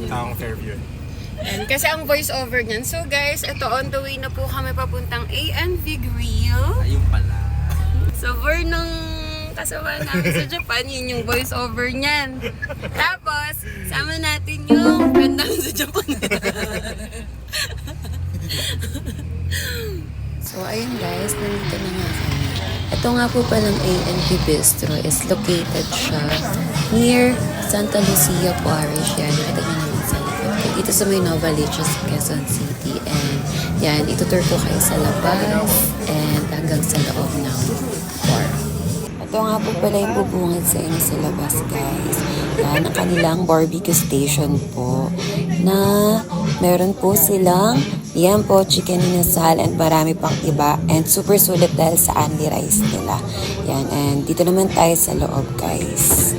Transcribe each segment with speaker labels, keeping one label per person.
Speaker 1: Taong Fairview.
Speaker 2: And kasi ang voice over niyan. So guys, ito on the way na po kami papuntang ANV Grill.
Speaker 3: Ayun pala.
Speaker 2: So for nung kasama namin sa Japan, yun yung voice over niyan. Tapos, sama natin yung friend namin sa Japan. So ayun guys, nandito na nga kami. Ito nga po palang ANV Bistro is located siya near Santa Lucia Parish. Yan, nakita niyo naman sa likod ko. Dito sa may Nova Liches, Quezon City. And yan, itutur ko kayo sa labas and hanggang sa loob ng bar. Ito nga po pala yung bubungad sa inyo sa labas guys. Yan, ang kanilang barbecue station po na meron po silang yan po, chicken inasal and marami pang iba. And super sulit dahil sa only rice nila. Yan, and dito naman tayo sa loob guys.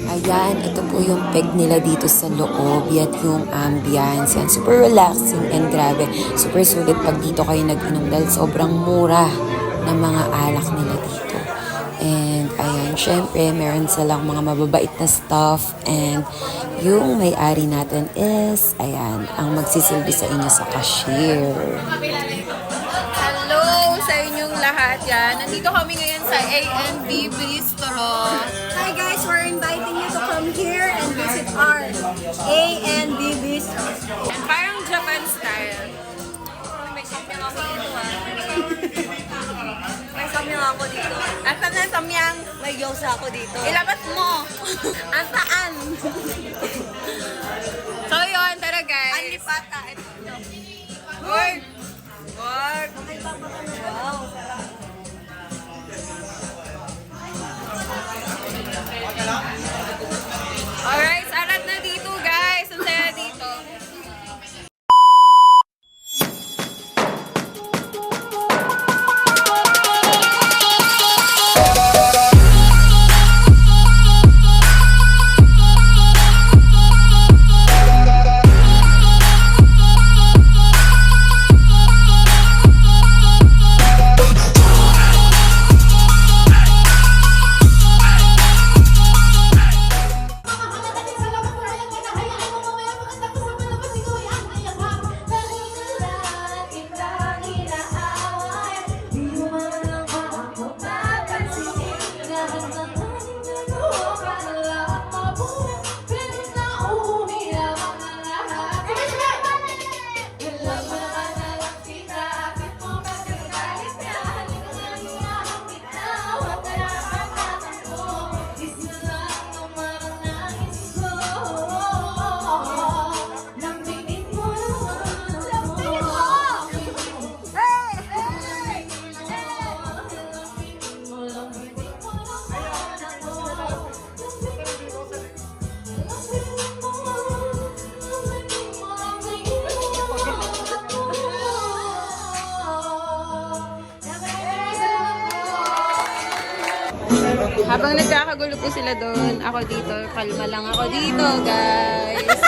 Speaker 2: Ayan, ito po yung peg nila dito sa loob. Yan yung ambience. Yan, super relaxing and grabe. Super sulit pag dito kayo nag-inom dahil sobrang mura ng mga alak nila dito. And ayan, syempre, meron silang mga mababait na stuff. And yung may-ari natin is, ayan, ang magsisilbi sa inyo sa cashier. Hello sa inyong lahat yan. Nandito kami ngayon sa ANV Bistro.
Speaker 4: Hi guys, we're inviting you to come here and visit our ANV Bistro.
Speaker 2: Parang Japan style. May samyang ako dito May samyang ako dito. Asan na samyang?
Speaker 4: May gyoza ako dito.
Speaker 2: Ilabas mo! Asaan? So yun, tara guys.
Speaker 4: Alipata.
Speaker 2: Word! Word!
Speaker 4: Wow.
Speaker 2: Alright, sarap na dito guys. Ang saya dito. Habang nagkakagulo po sila doon, ako dito, kalma lang ako dito, guys.